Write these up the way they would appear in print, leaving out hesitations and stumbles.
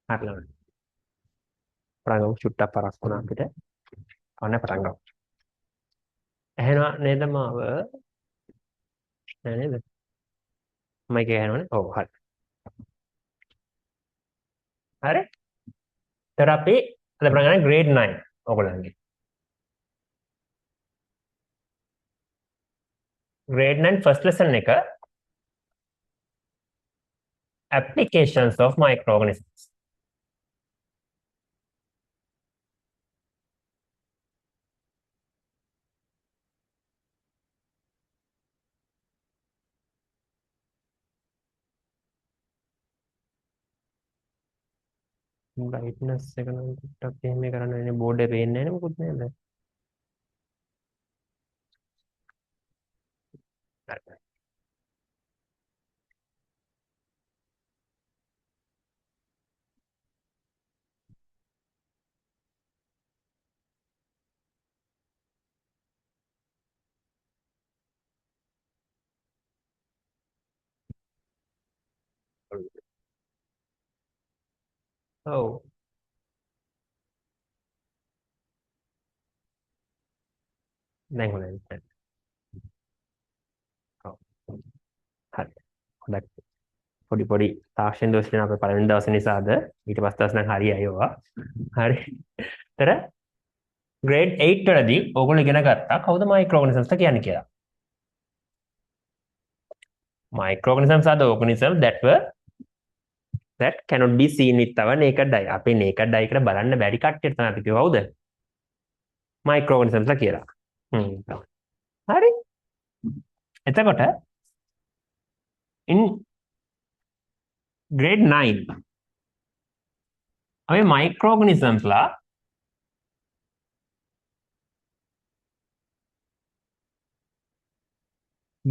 හරිලම පටන් ගමු චුට්ටක් පරක් වුණා අපිට. අනේ පටන් ගමු. ඇහෙනවා නේද මාව? නෑ නේද? මයික් එක ඇහෙනවනේ. ඔව් හරි. හරි. ඒතර අපි අද පටන් ගන්න grade 9 ඔයගොල්ලන්ගේ. grade 9 first lesson එක applications of microorganisms. brightness එක නම් ටිකක් එහෙම කරන්න වෙන්නේ බෝඩ් එකේ පේන්නේ නැහැ නේ මොකුත් නේද? හරි. ඔව්. දැන් හොඳයි. ඔව්. හරි. හොඳයි. පොඩි පොඩි තාක්ෂණ දෝෂ වෙන අපේ පළවෙනි දවසේ නිසාද ඊට පස්සේ දවස් නම් හරි අයවා. හරි. ඒතර grade 8 වලදී ඕගොල්ලෝ ඉගෙන ගත්තා කවුද microorganisms කියන්නේ කියලා. Microorganisms are the organisms that cannot be seen with our naked eye. අපේ naked eye එකට බලන්න බැරි කට්ටියට තමයි අපි කිව්ව කවුද? Microorganisms කියලා. හරි. එතකොට in grade 9 අපි microorganisms ලා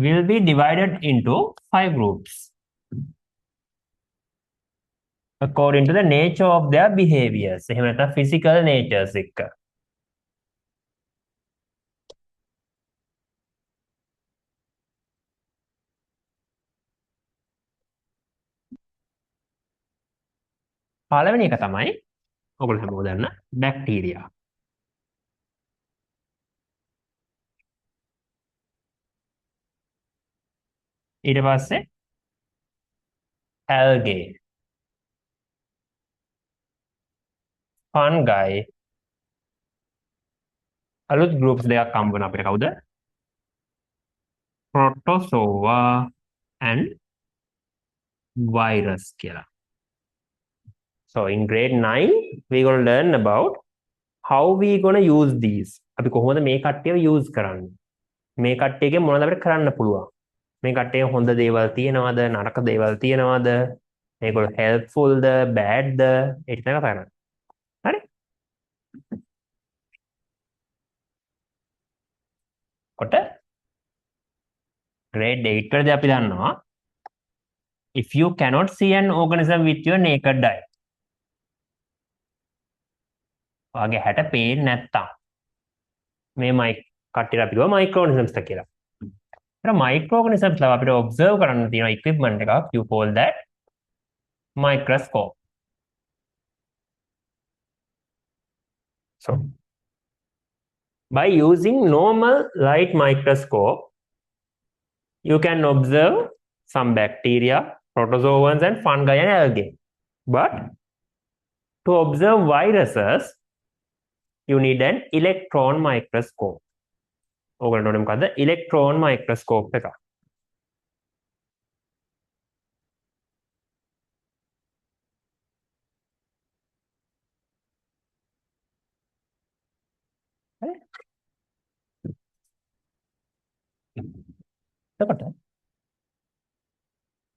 will be divided into 5 groups according to the nature of their behaviors. එහෙම නැත්නම් physical natures එක්ක. පළවෙනි එක තමයි ඔයගොල්ලෝ හැමෝම දන්න බැක්ටීරියා. ඊට පස්සේ algae, fungi, අලුත් groups දෙකක් හම්බ වෙන අපිට කවුද? protozoa and virus කියලා. So in grade 9 we going to learn about how we going to use these. අපි කොහොමද මේ කට්ටියව use කරන්නේ? මේ කට්ටියගෙන් මොනවද අපිට කරන්න පුළුවන්? මේ කට්ටිය හොඳ දේවල් තියෙනවද? නරක දේවල් තියෙනවද? මේගොල්ලෝ helpfulද? badද? ඒක තමයි කතා කරන්නේ. හරි? කොට grade 8 වලදී අපි දන්නවා if you cannot see an organism with your naked eye. ඔයාගේ හැට පේන්නේ නැත්තම් මේ කට්ටියට අපි කියනවා microorganisms කියලා. ඒතර microorganisms ලා අපිට observe කරන්න තියෙන equipment එකක් you call that microscope. So by using normal light microscope you can observe some bacteria, protozoans and fungi and algae. But to observe viruses you need an electron microscope. ඔයගොල්ලෝ නෝනේ මොකද්ද? electron microscope එක. හරි? එතකොට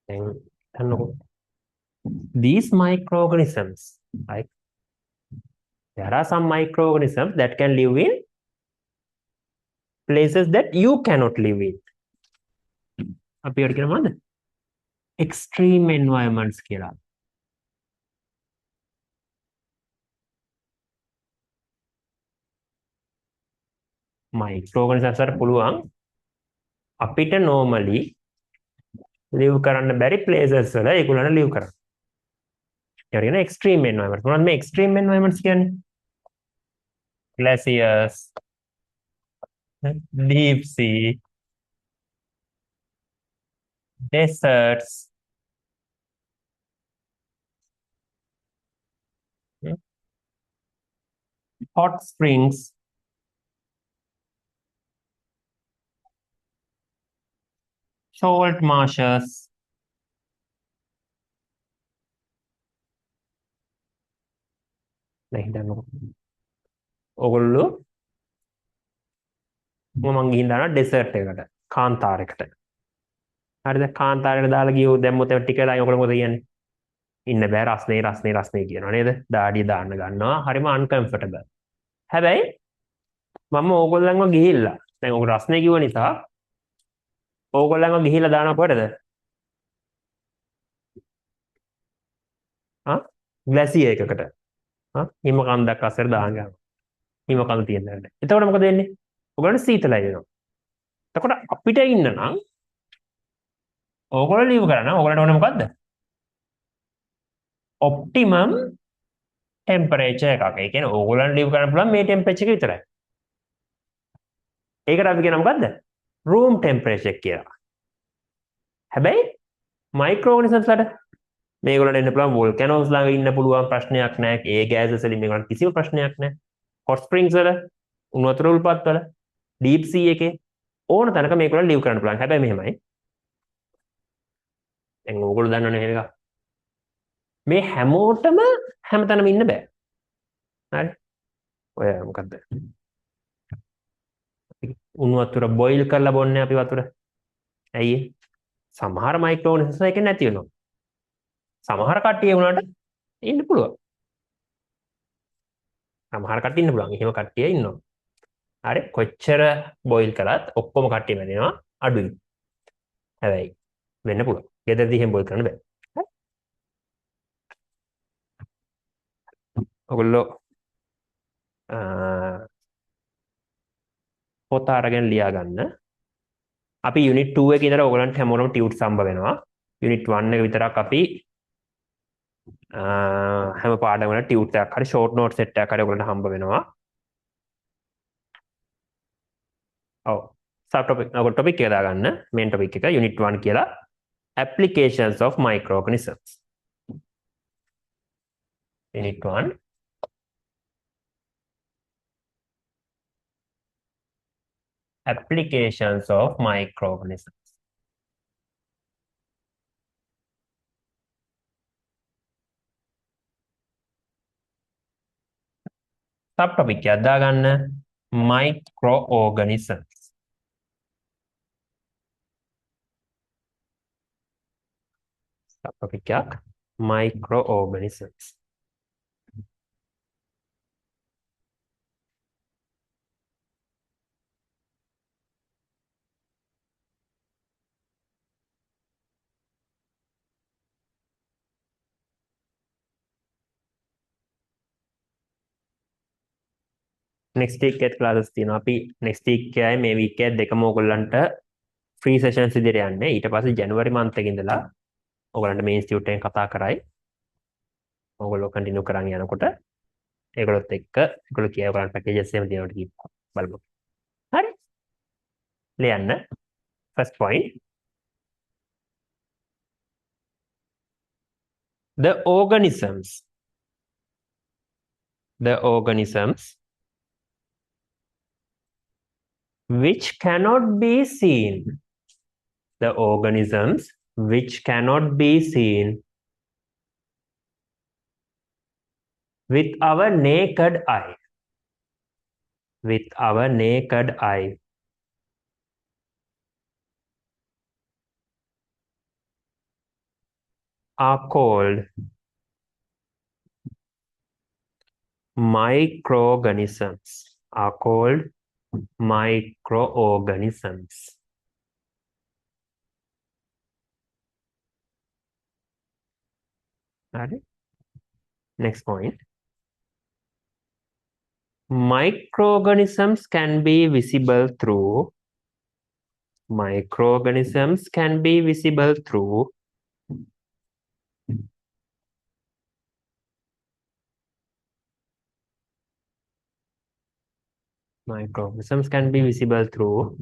දැන් හිතන්නකෝ these microorganisms, like there are some microorganisms that can live in places that you cannot live in. අපි ඒකට කියන මොනවද? extreme environments කියලා. microorganisms වලට පුළුවන් අපිට normally live කරන්න බැරි places වල ඒගොල්ලන්ට live කරන්න. ඒවට කියන extreme environments. මොනවද මේ extreme environments කියන්නේ? Glaciers, deep sea, deserts, hot springs, salt marshes, දැන් හිතන්නකෝ. ඕගොල්ලෝ මම ගිහින් දානවා ඩෙසර්ට් එකකට, කාන්තාරයකට. හරිද? කාන්තාරයකට දාලා ගියෝ දැම්මොත් ටික වෙලා ඔයගොල්ලෝ මොකද කියන්නේ? ඉන්න බෑ රස්නේ කියනවා නේද? දාඩිය දාන්න ගන්නවා. හරිම uncomfortable. හැබැයි මම ඕගොල්ලන්ව ගිහිල්ලා දැන් ඔක රස්නේ කිව්ව නිසා ඕගොල්ලන්ව ගිහිල්ලා දානවා කොහෙටද? ග්ලැසියර් එකකට. හිම කන්දක් අස්සර දාන්න ගන්නවා. හිම කඳ තියෙන තැනට. එතකොට මොකද වෙන්නේ? ඔයගොල්ලන්ට සීතලයි වෙනවා. එතකොට අපිට ඉන්න නම් ඕගොල්ලෝ ලීව් කරන්න ඕගොල්ලන්ට ඕනේ මොකද්ද? ඔප්ටිමම් ටෙම්පරේචර් එකක්. ඒ කියන්නේ ඕගොල්ලන්ට ලීව් කරන්න පුළුවන් මේ ටෙම්පරේචර් එක විතරයි. ඒකට අපි කියනවා මොකද්ද? රූම් ටෙම්පරේචර් කියලා. හැබැයි මයික්‍රෝ ඕර්ගනිසම්ස්ලාට මේගොල්ලන්ට එන්න පුළුවන් වෝල්කැනෝස් ළඟ ඉන්න පුළුවන් ප්‍රශ්නයක් නැහැ. ඒ ගෑසස් වලින් මේගොල්ලන්ට කිසිම ප්‍රශ්නයක් නැහැ. හොට් ස්ප්‍රින්ග්ස් වල උණු වතුර උල්පත් වල ඩීප් සී එකේ ඕන තැනක මේගොල්ලන් ලීව් කරන්න පුළුවන්. හැබැයි මෙහෙමයි. දැන් ඕගොල්ලෝ දන්නවනේ මේක. මේ හැමෝටම හැමතැනම ඉන්න බෑ. හරි? ඔය මොකද්ද? උණු වතුර බොයිල් කරලා බොන්නේ අපි වතුර. ඇයි ඒ? සමහර මයික්‍රෝ ඕර්ගනිසම්ස් එකේ නැති වෙනවා. සමහර කට්ටිය වුණාට ඉන්න පුළුවන්. සමහර කට්ටිය ඉන්න පුළුවන්. එහෙම කට්ටිය ඉන්නවා. හරි? කොච්චර බොයිල් කරත් ඔක්කොම කට්ටිය වෙනවා අඩුයි. හැබැයි වෙන්න පුළුවන්. ගෙදරදී එහෙම බොයිල් කරන්න බෑ. ඔයගොල්ලෝ පොත අරගෙන ලියා ගන්න. අපි යුනිට් 2 එකේ ඉඳලා ඔයගලන්ට හැමෝටම ටියුට්ස් හම්බ වෙනවා. යුනිට් 1 එක විතරක් අපි හැම පාඩම වල ටියුට් එකක් හරි ෂෝට් නෝට් සෙට් එකක් හරි ඔයගලන්ට හම්බ වෙනවා. ඔව්. සබ් ටොපික් ඔයගොල්ලෝ ටොපික් එක දාගන්න. මේන් ටොපික් එක යුනිට් 1 කියලා applications of microorganisms. Unit 1. Applications of microorganisms. Subtopic එකක් දාගන්න microorganisms. Subtopic එකක් microorganisms. next week එකේ classes තියෙනවා. අපි next week එකයි මේ week එකයි දෙකම ඕගොල්ලන්ට free sessions විදිහට යන්නේ. ඊට පස්සේ January month එකේ ඉඳලා ඕගොල්ලන්ට මේ institute එකෙන් කතා කරයි. ඕගොල්ලෝ continue කරන් යනකොට ඒගොල්ලොත් එක්ක ඒගොල්ලෝ කියයි ඕගොල්ලන්ට packages එහෙම දෙනවට කියපුවා. බලමු. හරි. ලියන්න. First point. The organisms which cannot be seen. The organisms which cannot be seen with our naked eye. With our naked eye. Are called microorganisms. Are called microorganisms. Right? Next point. Microorganisms can be visible through Microorganisms can be visible through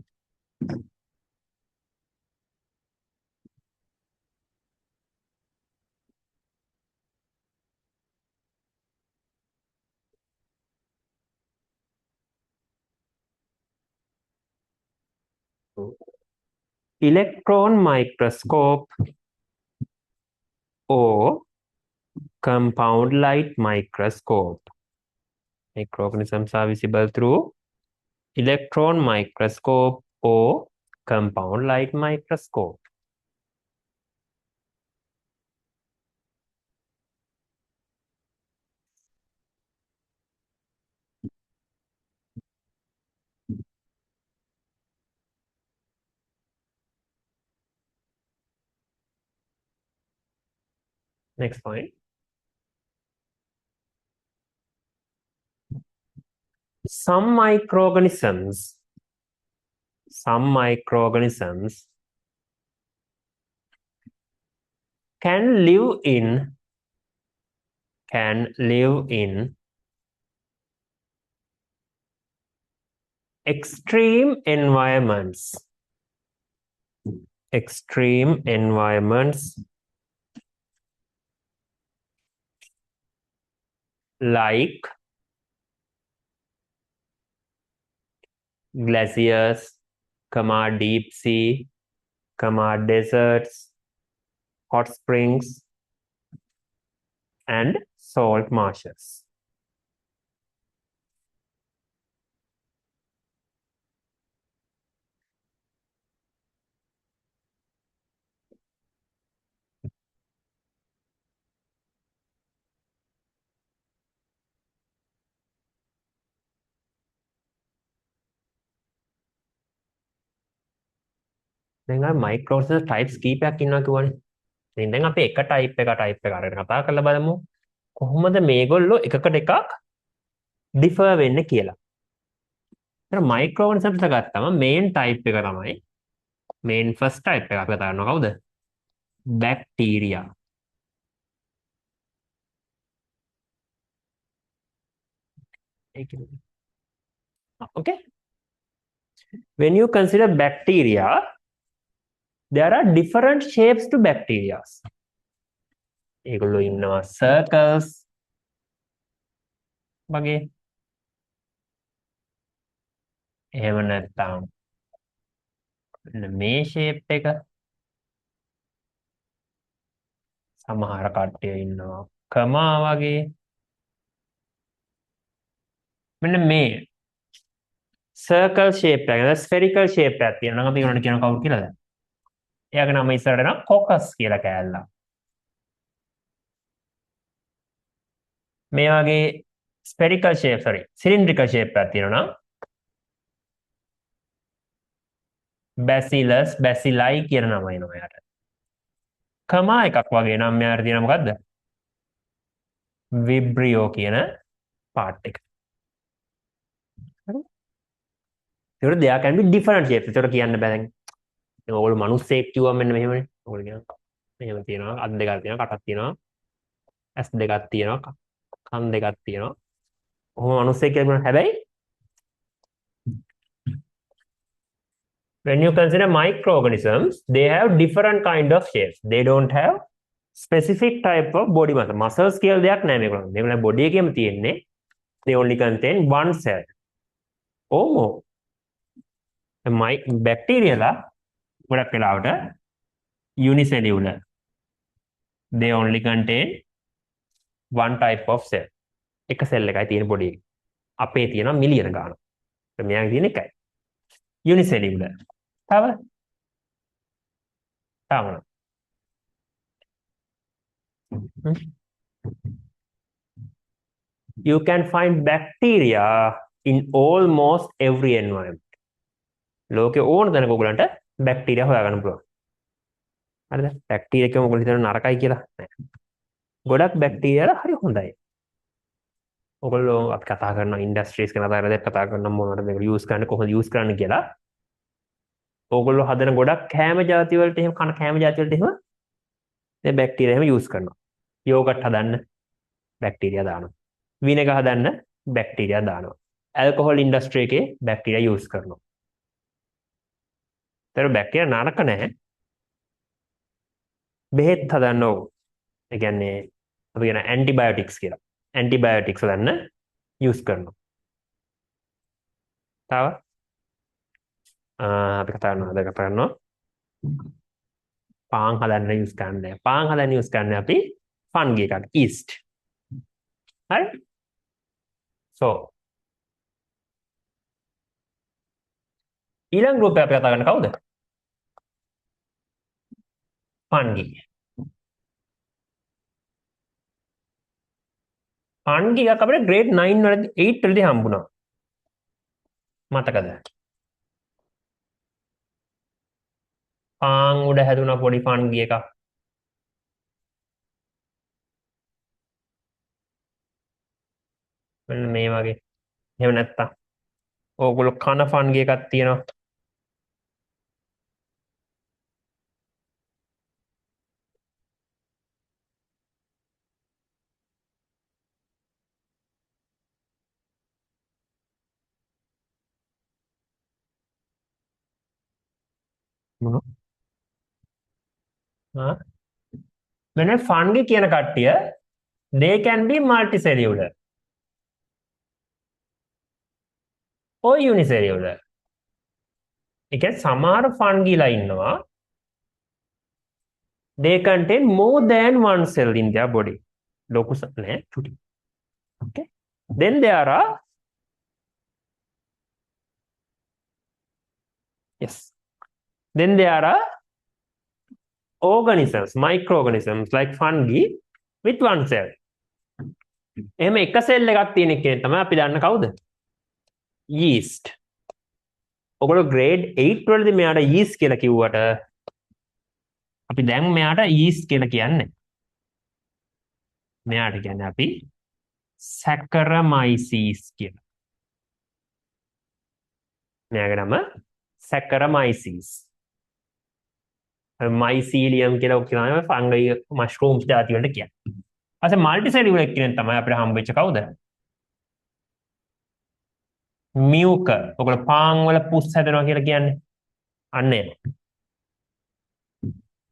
electron microscope or compound light microscope. Microorganisms are visible through electron microscope or compound light microscope. Next point. Some microorganisms can live in extreme environments like glaciers, deep sea, deserts, hot springs, and salt marshes. දැන් අර මයික්‍රෝසස් types කීපයක් ඉන්නවා කිව්වනේ. ඉතින් දැන් අපි එක type එක අරගෙන කතා කරලා බලමු. කොහොමද මේගොල්ලෝ එකකට එකක් ඩිෆර් වෙන්නේ කියලා. ඒතර මයික්‍රෝऑर्गेनिजम्स ගත්තම මේන් ටයිප් එක තමයි මේන් ෆස්ට් ටයිප් එක අපි කතා කරනවා කවුද? Bacteria. Okay. When you consider bacteria, there are different shapes to bacteria. ඒගොල්ලෝ ඉන්නවා circles වගේ. එහෙම නැත්නම් මේ shape එක. සමහර කට්ටිය ඉන්නවා කමා වගේ. මෙන්න මේ circle shape එක, spherical shape එකක් තියෙනවා. නම් අපි ඒකට කියන කවුරු කියලාද? එයාගේ නම ඉස්සරහට එනවා කොකස් කියලා කෑල්ලක්. මේ වගේ spherical shape, cylindrical shape එකක් තියෙනවා නම් bacillus, bacilli කියන නම එනවා එයාට. කමා එකක් වගේ නම් මෙයාට තියෙනවා මොකද්ද? vibrio කියන part එක. ඒකට there can be different shapes. ඒකට කියන්න බෑ දැන්. ඔයගොල්ලෝ මිනිස්සෙක් කිව්වම මෙන්න මෙහෙමනේ. ඔයගොල්ලෝ කියනවා මෙහෙම තියෙනවා, අත් දෙකක් තියෙනවා, කටක් තියෙනවා, ඇස් දෙකක් තියෙනවා, කන් දෙකක් තියෙනවා. ඔහොම මිනිස්සෙක් කියලා කියනවා. හැබැයි when you consider microorganisms, they have different kind of shapes. They don't have specific type of body muscle. Muscles කියලා දෙයක් නැහැ මේගොල්ලෝ. මේගොල්ලෝ body එකේම තියෙන්නේ. They only contain one cell or more. Bacteria ගොඩක් වෙලාවට unicellular. They only contain one type of cell. එක cell එකයි තියෙන body එකේ. අපේ තියෙනවා මිලියන ගාණක්. මෙයාගේ තියෙන එකයි. Unicellular. තව You can find bacteria in almost every environment. ලෝකේ ඕන තැනක ඔයගලන්ට බැක්ටීරියා හොයාගන්න පුළුවන්. හරිද? බැක්ටීරියා කියමු ඔයගොල්ලෝ හිතන නරකයි කියලා. නෑ. ගොඩක් බැක්ටීරියාලා හරි හොඳයි. ඔයගොල්ලෝ අපි කතා කරන ඉන්ඩස්ට්‍රීස් ගැන කතා කරන මොනවද මේක යූස් කරන්නේ කොහොමද යූස් කරන්න කියලා. ඔයගොල්ලෝ හදන ගොඩක් කෑම ಜಾති වලට එහෙම කන කෑම ಜಾති වලට එහෙම මේ බැක්ටීරියා එහෙම යූස් කරනවා. යෝගට් හදන්න බැක්ටීරියා දානවා. විනෙගර් හදන්න බැක්ටීරියා දානවා. ඇල්කොහොල් ඉන්ඩස්ට්‍රි එකේ බැක්ටීරියා යූස් කරනවා. ඒතර බැක්ටීරියා නරක නැහැ. බෙහෙත් හදන්න ඕන. ඒ කියන්නේ අපි කියන ඇන්ටිබයොටික්ස් කියලා. ඇන්ටිබයොටික්ස් හදන්න යූස් කරනවා. තව අපි කතා කරනවා පාන් හදන්න යූස් කරන්නේ. පාන් හදන්න යූස් කරන්නේ අපි ෆන්ගි එකක් ඊස්ට්. හරි? so ඊළඟ ගෲප් එක අපි කතා කරන්නේ කවුද? ෆන්ගි. ෆන්ගි එකක් අපිට grade 9 වලදී 8 වලදී හම්බුණා. මතකද? පාන් උඩ හැදුනා පොඩි ෆන්ගි එකක්. මෙන්න මේ වගේ. එහෙම නැත්තම් ඕගොල්ලෝ කන ෆන්ගි එකක් තියෙනවා. මෙන්න ෆන්ගි කියන කට්ටිය they can be multicellular or unicellular. ඒ කියන්නේ සමහර ෆන්ගිලා ඉන්නවා they contain more than one cell in their body. ලොකු නෑ චුටි. Okay. Then there are yes. Then there are organisms, microorganisms like fungi with one cell. එහෙම එක සෙල් එකක් තියෙන එකේ තමයි අපි දන්න කවුද? yeast. ඔයගොල්ලෝ grade 8 වලදී මෙයාට yeast කියලා කිව්වට අපි දැන් මෙයාට yeast කියලා කියන්නේ. මෙයාට කියන්නේ අපි Saccharomyces කියලා. මෙයාගේ නම Saccharomyces. mycelium කියලා කියනවා ෆංගයි මෂ්රූම්ස් ಜಾති වලට කියන්නේ. අසේ මල්ටිසෙලියුලර් කෙනෙක් තමයි අපිට හම්බෙච්ච කවුද? මියුකර්. ඔයගොල්ලෝ පාන් වල පුස් හැදෙනවා කියලා කියන්නේ. අන්න ඒක.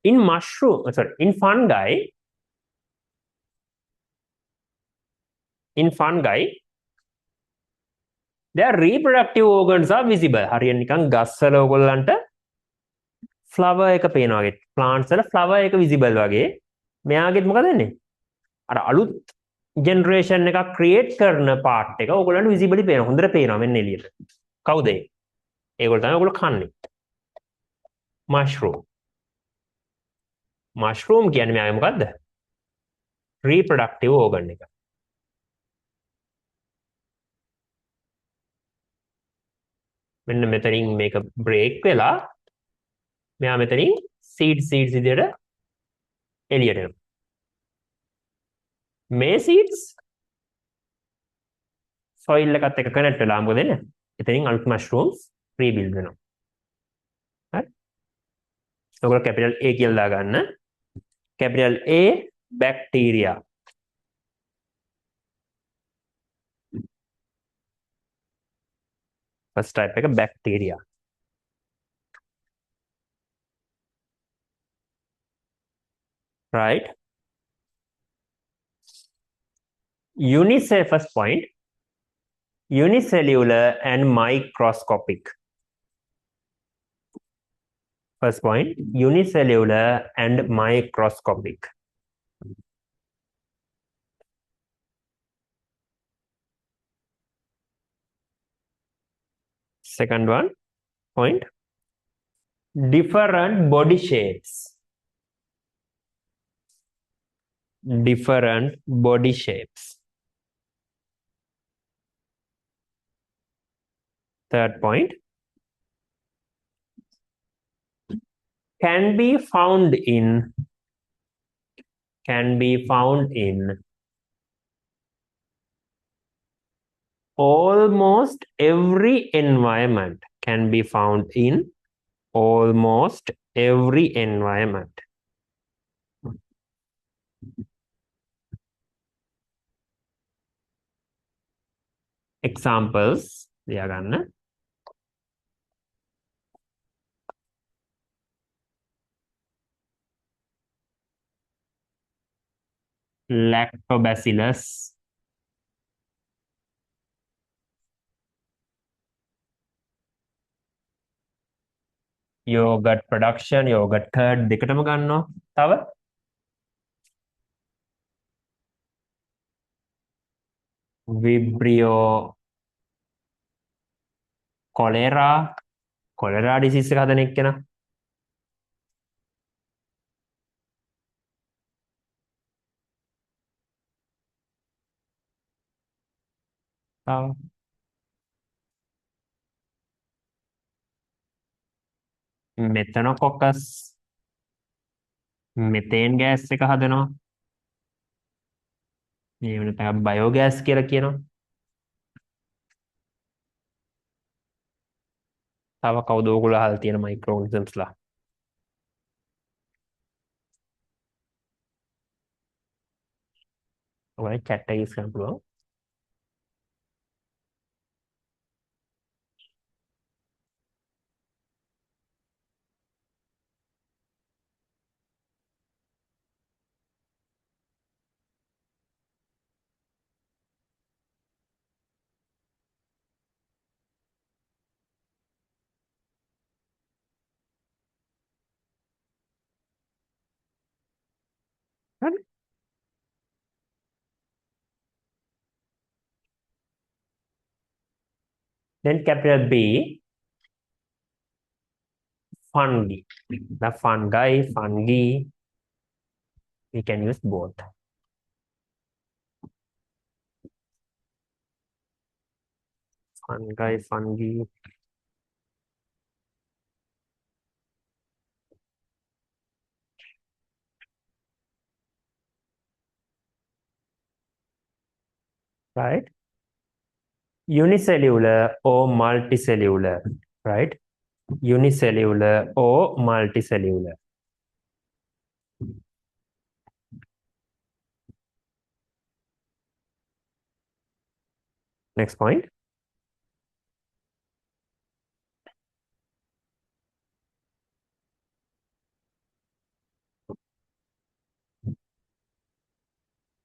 In fungi their reproductive organs are visible. හරියට නිකන් ගස් වල ඔයගොල්ලන්ට flower එක පේනවා වගේ. plants වල flower එක visible වගේ. මෙයාගෙත් මොකද වෙන්නේ? අර අලුත් generation එකක් create කරන part එක ඔයගොල්ලන්ට visibly පේනවා. හොඳට පේනවා මෙන්න එළියට. කවුද ඒ? ඒගොල්ලෝ තමයි ඔයගොල්ලෝ කන්නේ. mushroom. mushroom කියන්නේ මෙයාගේ මොකද්ද? reproductive organ එක. මෙන්න මෙතනින් මේක break වෙලා මෙයා මෙතනින් seeds විදියට එළියට එනවා. මේ seeds soil එකත් එක්ක connect වෙලා මොකද වෙන්නේ? එතනින් අලුත් mushrooms rebuild වෙනවා. හරි? ඔයගොල්ලෝ capital A කියලා දාගන්න. capital A bacteria. first type එක bacteria. Right? First point, unicellular and microscopic. First point, unicellular and microscopic. Second one, point, different body shapes. Different body shapes. Third point, can be found in almost every environment. Can be found in almost every environment. examples ලියා ගන්න. lactobacillus, yogurt production, yogurt curd දෙකටම ගන්නවා. තව vibrio cholera, cholera disease එක හදන එක්කෙනා. තව methanococcus, methane gas එක හදනවා. මේ වෙන තමයි බයෝගෑස් කියලා කියනවා. තව කවුද ඕගොල්ලෝ අහලා තියෙන මයික්‍රෝ ඔර්ගනිසම්ස්ලා? ඔයාලා chat එකේ use කරන්න පුළුවන්. හරි. Then capital B, fungi. The fungi, fungi, we can use both. Fungi, fungi. Right? Unicellular or multicellular, right? Unicellular or multicellular. Next point.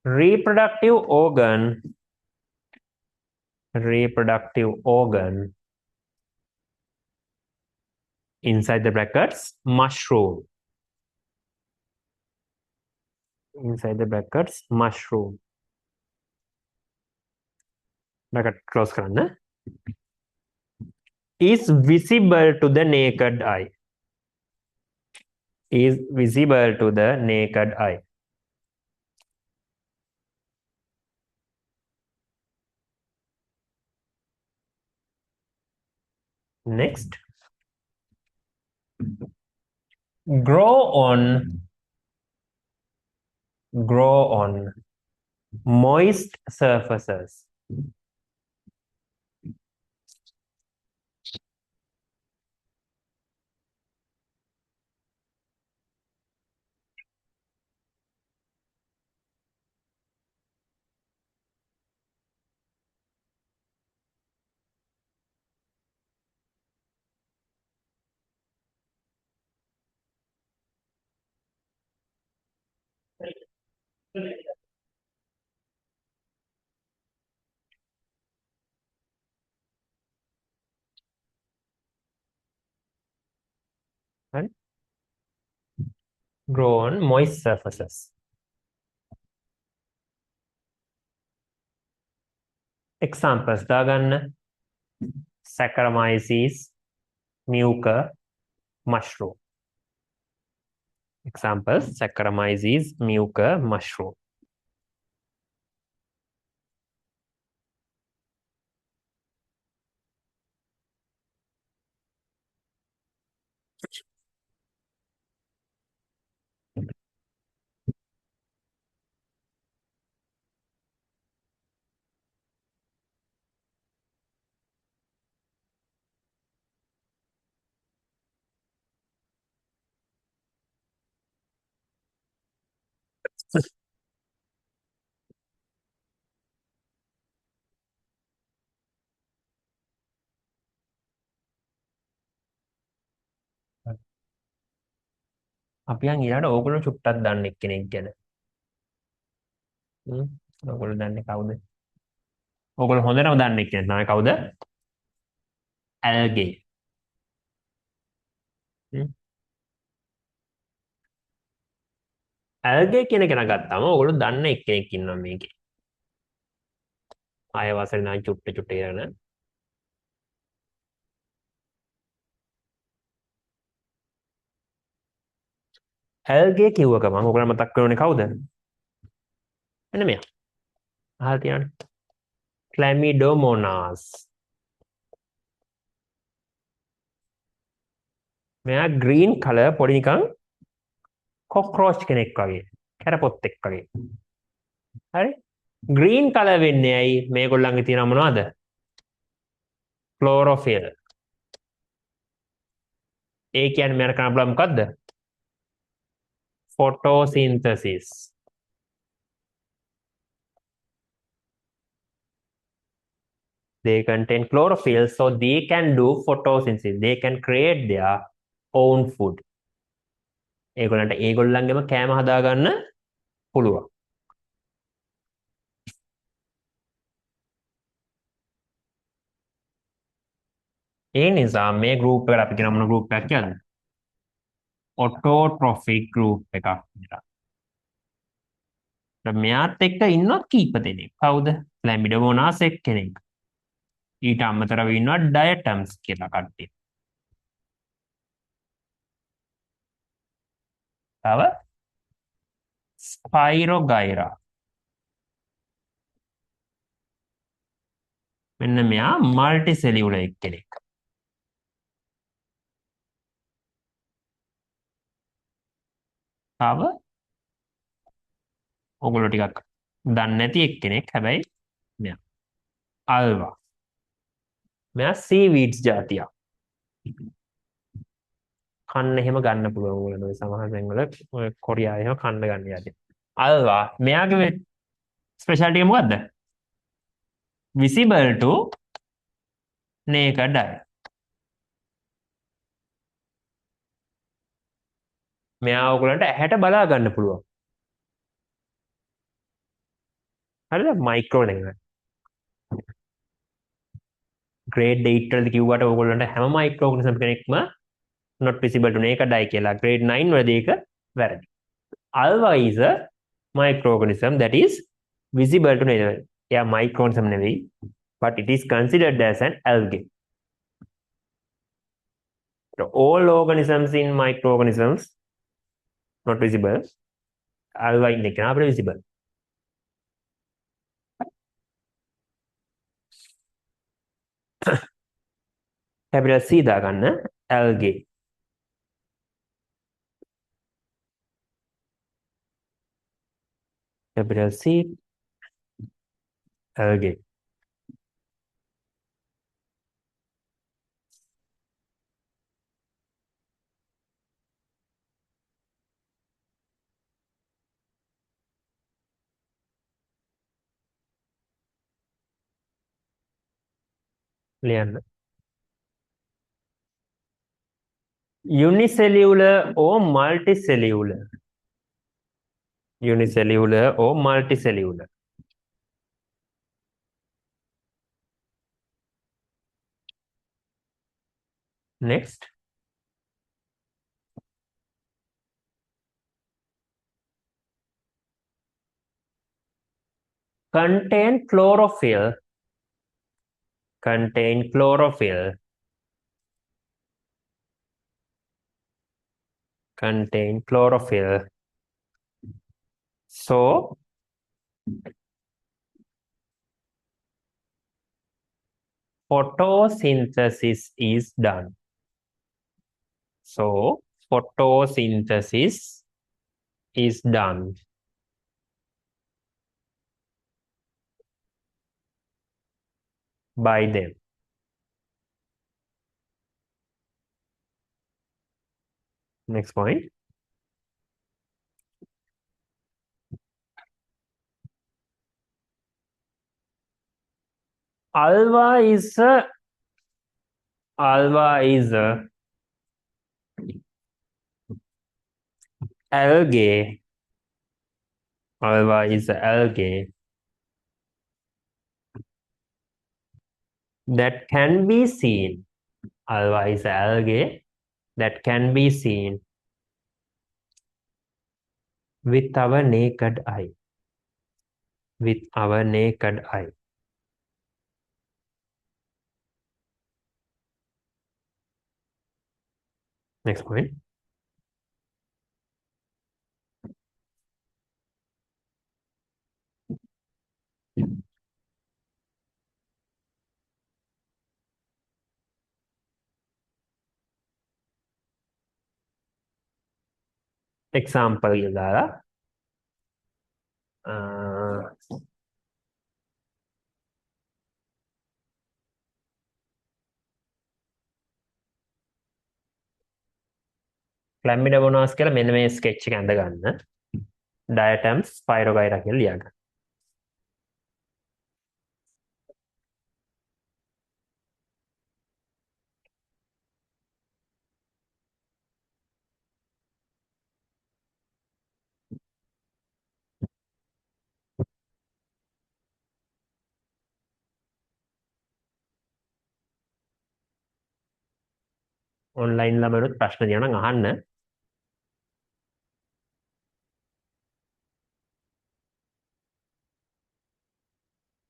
Reproductive organ inside the brackets mushroom, inside the brackets mushroom, bracket close කරන්න, is visible to the naked eye, is visible to the naked eye. Next, grow on moist surfaces. Right? Grow on moist surfaces. Examples දාගන්න. Saccharomyces, Mucor, mushroom. Examples, Saccharomyces, Mucor, mushroom. අපි යන් ඊළඟට ඕගොල්ලෝ චුට්ටක් දන්න එක්කෙනෙක් ගැන. ඕගොල්ලෝ දන්නේ කවුද? ඕගොල්ලෝ හොඳටම දන්න එක්කෙනෙක් තමයි කවුද? ඇල්ගේ. ඇල්ගේ කියන කෙනා ගත්තාම ඕගොල්ලෝ දන්න එක්කෙනෙක් ඉන්නවා මේකේ. ආය වසරේ නම් චුට්ට චුට්ට කරන. ඇල්ගේ කිව්ව ගමන් ඕගොල්ලෝ මතක් කරන්නේ කවුද? මෙන්න මෙයා. අහලා තියෙනවනේ. Chlamydomonas. මෙයා green color පොඩි නිකන් කොක්රෝච් කෙනෙක් වගේ. කැරපොත්තෙක් වගේ. හරි? green color වෙන්නේ ඇයි? මේගොල්ලන්ගේ තියෙන මොනවද? chlorophyll. ඒ කියන්නේ මෙයාට කරන්න පුළුවන් මොකද්ද? photosynthesis. They contain chlorophyll, so they can do photosynthesis. They can create their own food. ඒගොල්ලන්ට ඒගොල්ලන්ගේම කෑම හදාගන්න පුළුවන්. ඒ නිසා මේ group එකට අපි කියන මොන group එකක් කියලාද? Autotrophic group එකක් කියලා. මෙයාත් එක්ක ඉන්නවත් කීප දෙනෙක්. කවුද? Chlamydomonas එක්කෙනෙක්. ඊට අමතරව ඉන්නවා diatoms කියලා කට්ටිය. තව Spirogyra. මෙන්න මෙයා multicellular එක්කෙනෙක්. තව ඔගොල්ලෝ ටිකක් දන්නේ නැති එක්කෙනෙක් හැබැයි මෙයා අල්වා. මෙයා seaweeds జాතියක්. කන්න එහෙම ගන්න පුළුවන් ඕගොල්ලෝ ඔය සමහර තැන්වල ඔය කොරියාවේ එහෙම කන්න ගන්න යටි. අල්වා මෙයාගේ ස්පෙෂාලිටි එක මොකද්ද? visible to naked eye. මෙයා ඔයගොල්ලන්ට ඇහැට බලා ගන්න පුළුවන්. හරිද? මයික්‍රෝ නෙමෙයි. grade 8 වලදී කිව්වට ඔයගොල්ලන්ට හැම මයික්‍රෝ ඕගනිසම් කෙනෙක්ම not visible to naked eye කියලා. grade 9 වලදී ඒක වැරදි. alva is a microorganism that is visible to naked eye. එයා microorganism නෙවෙයි, but it is considered as an algae. So all organisms in microorganisms not visible. alva ඉන්න එක අපිට visible. capital C දාගන්න algae. capital C algae. ලියන්න. unicellular or multicellular. Unicellular or multicellular. Next. Contain chlorophyll. Contain chlorophyll. Contain chlorophyll. So photosynthesis is done. So photosynthesis is done. By them. Next point. Alva is a algae. Alva is algae that can be seen. Alva is algae that can be seen with our naked eye. With our naked eye. Next point. Example දාලා Chlamydomonas කියලා මෙන්න මේ sketch එක ඇඳ ගන්න. Diatoms Spirogyra කියලා ලියන්න. online ළමයිනුත් ප්‍රශ්න තියෙනවා නම් අහන්න.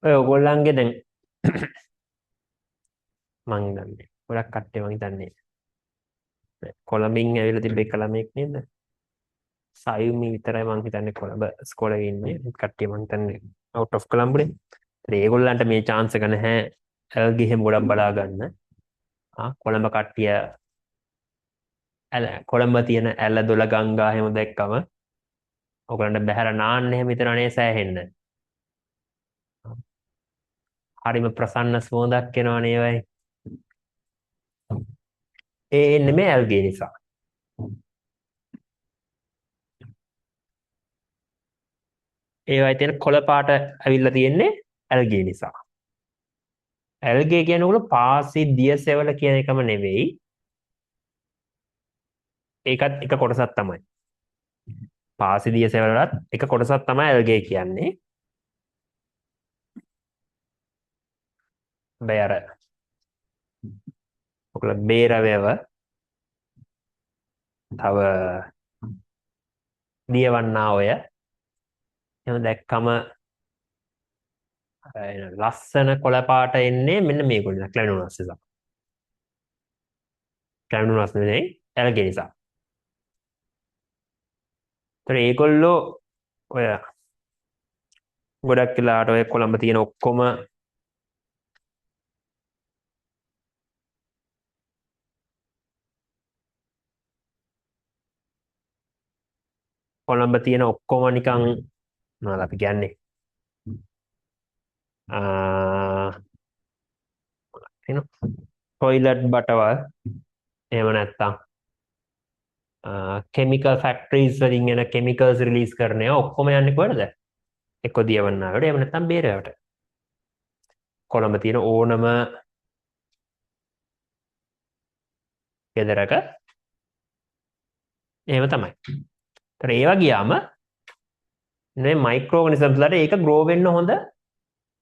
ඔය ඔයගොල්ලන්ගේ දැන් මං දන්නේ ගොඩක් කට්ටිය මං හිතන්නේ කොළඹින් ඇවිල්ලා තිබ්බ එක ළමෙක් නේද? සයුමි විතරයි මං හිතන්නේ කොළඹ ඉස්කෝලේ ඉන්නේ. කට්ටිය මං හිතන්නේ out of කොළඹනේ. ඒත් ඒගොල්ලන්ට මේ chance එක නැහැ ඇල්ගේ හැම ගොඩක් බලා ගන්න. කොළඹ කට්ටිය කොළඹ තියෙන ඇල දොළ ගංගා හැම දැක්කම ඔයගොල්ලන්ට බහැලා නාන්න එහෙම හිතනනේ සෑහෙන්න. හරිම ප්‍රසන්න සුවඳක් එනවනේ ඒවයි. ඒ එන්නේ මේ ඇල්ගේ නිසා. ඒවයි තියෙන කොළ පාට ඇවිල්ලා තියෙන්නේ ඇල්ගේ නිසා. ඇල්ගේ කියනකොට පාසි දිය සෙවල කියන එකම නෙවෙයි. ඒකත් එක කොටසක් තමයි. පාසි දිය සෙවලත් එක කොටසක් තමයි ඇල්ගේ කියන්නේ. හැබැයි අර ඔකල බේරවැව තව දියවන්නා ඔය එහෙම දැක්කම ලස්සන කොළ පාට එන්නේ මෙන්න මේගොල්ලෝ ක්ලැමිඩෝනස් නිසා. ක්ලැමිඩෝනස් නෙවෙයි ඇල්ගේ නිසා. ඒතර ඒගොල්ලෝ ඔය ගොඩක් වෙලාවට ඔය කොළඹ තියෙන ඔක්කොම කොළඹ තියෙන ඔක්කොම නිකන් මොනවද අපි කියන්නේ ටොයිලට් බටවල් එහෙම නැත්තම් කෙමිකල් ෆැක්ටරිස් වලින් එන කෙමිකල්ස් රිලීස් කරන ඒවා ඔක්කොම යන්නේ කොහෙද? එක්ක දියවන්නාවට එහෙම නැත්තම් බේරවට. කොළඹ තියෙන ඕනම ගෙදරක එහෙම තමයි. ඒතර ඒවා ගියාම මේ මයික්‍රෝ ඕගනිසම්ස් වලට ඒක ග්‍රෝ වෙන්න හොඳ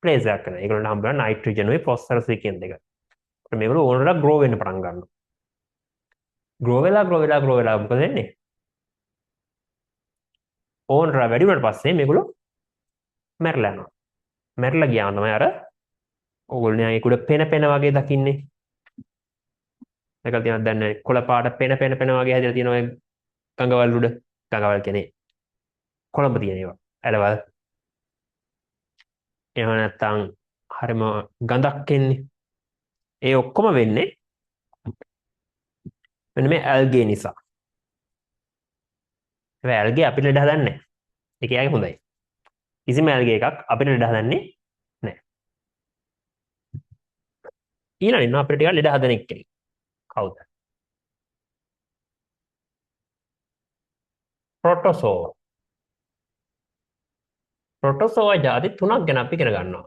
ප්ලේස් එකක් කරනවා. ඒගොල්ලන්ට හම්බ වෙන නයිට්‍රජන් වේ ෆොස්ෆරස් වේ කියන දෙක. ඒත් මේගොල්ලෝ ඕනට ග්‍රෝ වෙන්න පටන් ගන්නවා. ග්‍රෝ වෙලා මොකද වෙන්නේ? ඕනට වැඩි වුණාට පස්සේ මේගොල්ලෝ මැරලා යනවා. මැරලා ගියාම තමයි අර ඕගොල්ලෝ ඒක උඩ පෙන වගේ දකින්නේ. ඒකල් තියෙනවා දැන් කොළ පාට පෙන වගේ හැදලා තියෙන ඔය ගඟවල් උඩ. ගඟවල් කියන්නේ කොළඹ තියෙන ඒවා. ඇලවල්. එහෙම නැත්තම් හරිම ගඳක් එන්නේ. ඒ ඔක්කොම වෙන්නේ මෙන්න මේ ඇල්ගේ නිසා. හැබැයි ඇල්ගේ අපිට ලෙඩ හදන්නේ නැහැ. ඒක යාගේ හොඳයි. කිසිම ඇල්ගේ එකක් අපිට ලෙඩ හදන්නේ නැහැ. ඊළඟ ඉන්න අපිට ටිකක් ලෙඩ හදන එක්කෙනෙක්. කවුද? ප්‍රොටෝසෝවා. ප්‍රොටෝසෝවා ಜಾති තුනක් ගැන අපි ඉගෙන ගන්නවා.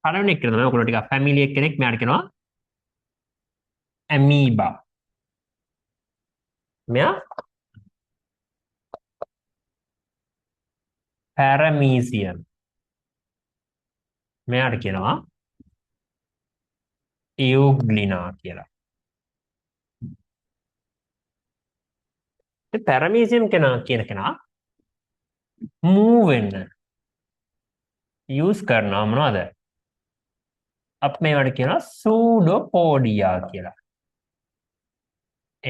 පළවෙනි එක තමයි ඔයගොල්ලෝ ටිකක් ෆැමිලි කෙනෙක් මෙයාට කියනවා ඇමීබා. මෙයා පැරමීසියම්. මෙයාට කියනවා ඉයුග්ලිනා කියලා. ඒ පැරමීසියම් කෙනා කියන කෙනා මූව් වෙන්න යූස් කරනවා මොනවද? අප මේවට කියනවා සූඩෝපෝඩියා කියලා.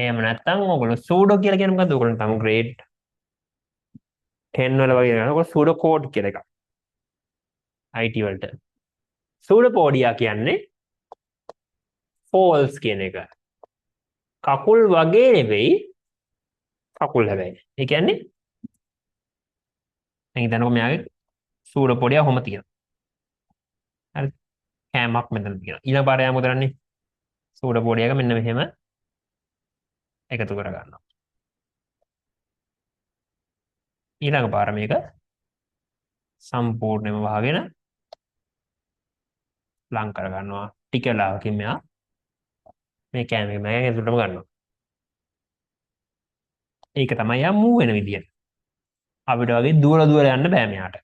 එහෙම නැත්නම් ඔයගොල්ලෝ සූඩෝ කියලා කියන්නේ මොකද්ද? ඔයගොල්ලෝ තම ග්‍රේඩ් 10 වල වගේ යනකොට ඔයගොල්ලෝ සූඩෝ කෝඩ් කියලා එකක්. IT වලට. සූඩෝපෝඩියා කියන්නේ false කියන එක. කකුල් වගේ නෙවෙයි කකුල් හැබැයි. ඒ කියන්නේ දැන් හිතන්නකො මෙයාගේ සූඩෝපෝඩියා කොහොම තියෙනවා. හරි. කෑමක් මෙතන තියෙනවා. ඊළඟ පාරේ යමු කරන්නේ සූඩෝපෝඩියාක මෙන්න මෙහෙම එකතු කර ගන්නවා. ඊළඟ පාර මේක සම්පූර්ණයෙන්ම වහගෙන ලං කර ගන්නවා. ටික වෙලාවකින් මෙයා මේ කෑම එක මගෙන් ඇතුළටම ගන්නවා. ඒක තමයි යා මූව් වෙන විදිය. අපිට වගේ දුවල යන්න බෑ මෙයාට.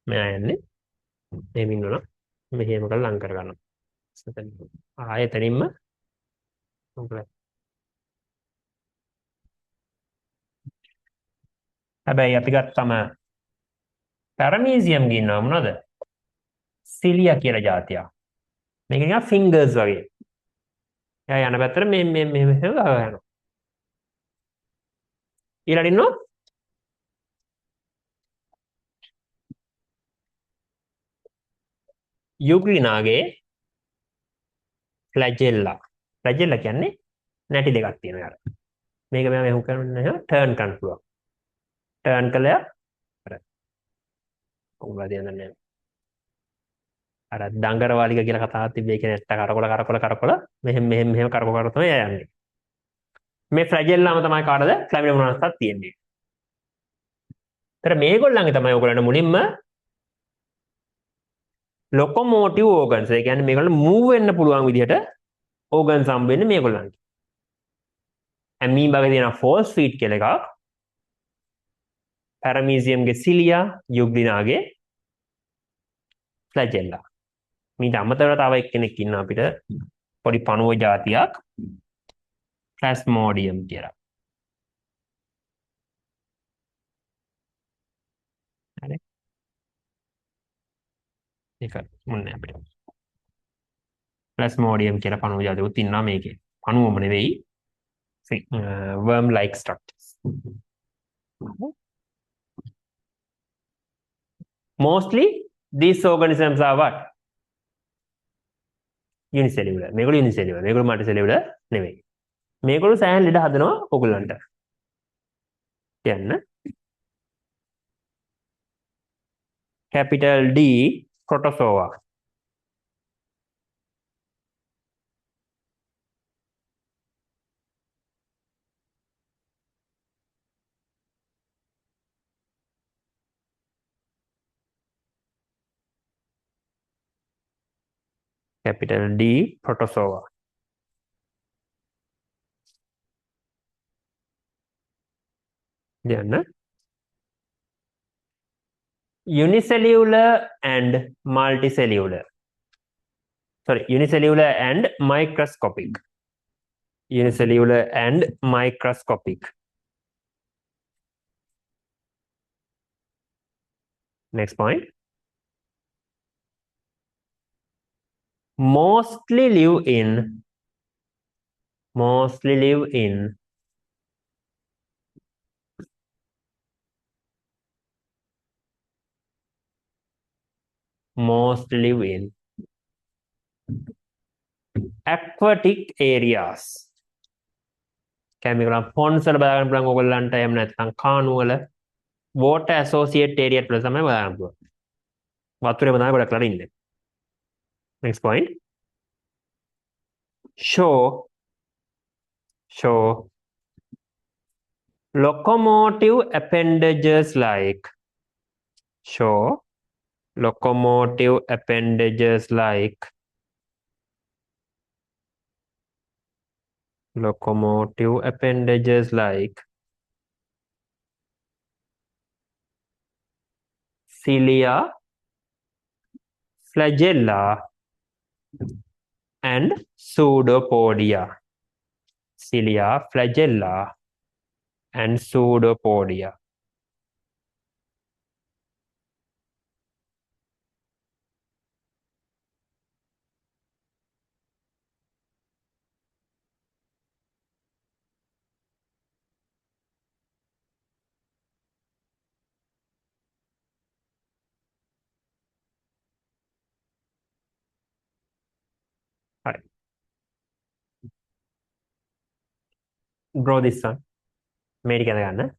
මෙයා යන්නේ මෙහෙම ඉන්නවා. මෙහෙම කරලා ලං කර ගන්නවා. ආයෙ එතනින්ම හැබැයි අපි ගත්තම පැරමීසියම් ගින්නවා මොනවද? සිලියා කියලා જાතියක්. මේක නිකන් ෆින්ගර්ස් වගේ. එයා යන පැත්තට මේ මෙහෙම ගහනවා. ඊළඟට ඉන්නවා යුග්ලිනාගේ ෆ්ලැජෙල්ලා. ෆ්ලැජෙල්ලා කියන්නේ නැටි දෙකක් තියෙනවා යාර. මේක මෙයා මෙහෙම කරන්නේ ටර්න් කරන්න පුළුවන්. ටර්න් කළා අර කොහොමද කියන්නේ? අර දඟරවාලික කියලා කතාවක් තිබ්බේ කියන්නේ නැට්ට කරකොල මෙහෙම කරකොල තමයි එයා යන්නේ. මේ ෆ්ලැජෙල්ලාම තමයි කාටද? ෆ්ලැමිනෝ මොනවාක්වත් තියෙන්නේ. ඒතර මේගොල්ලන්ගේ තමයි ඔයගොල්ලන්ට මුලින්ම ලොකොමෝටිව් ඕගන්ස්. ඒ කියන්නේ මේගොල්ලෝ මූව් වෙන්න පුළුවන් විදිහට ඕගන්ස් හම්බ වෙන්නේ මේගොල්ලන්ට. ඇමීබාගේ තියෙන ෆෝල්ස් ෆීට් කියලා එකක්. පැරමීසියම්ගේ සිලියා, යුග්ලිනාගේ ෆ්ලැජෙල්ලා. මීට අමතරව තව එක්කෙනෙක් ඉන්නවා අපිට පොඩි පණුව జాතියක් ප්ලාස්මෝඩියම් කියලා. හරි. ඒක මොන්නේ අපිට. ප්ලාස්මෝඩියම් කියලා පණුව జాතියකුත් ඉන්නවා මේකේ. පණුවම නෙවෙයි. worm like structures. Mostly these organisms are what? Unicellular. මේගොල්ලෝ unicellular. මේගොල්ලෝ multicellular නෙවෙයි. මේගොල්ලෝ සෑහෙන ලෙඩ හදනවා ඔයගොල්ලන්ට. කියන්න. capital D protozoa. capital D protozoa. කියන්න. unicellular and multicellular. Sorry, unicellular and microscopic. Unicellular and microscopic. Next point. Mostly live in mostly live in aquatic areas. Chemical ponds වල බලා ගන්න පුළුවන් ඕගොල්ලන්ට. එහෙම නැත්නම් කාණු වල water associated area වල තමයි බලා ගන්න පුළුවන්. වතුරේම තමයි ගොඩක් ලා ඉන්නේ. Next point. show show locomotive appendages like show locomotive appendages like locomotive appendages like cilia, flagella, and pseudopodia. Cilia, flagella, and pseudopodia. Right. Draw this one. මේක ගන්න.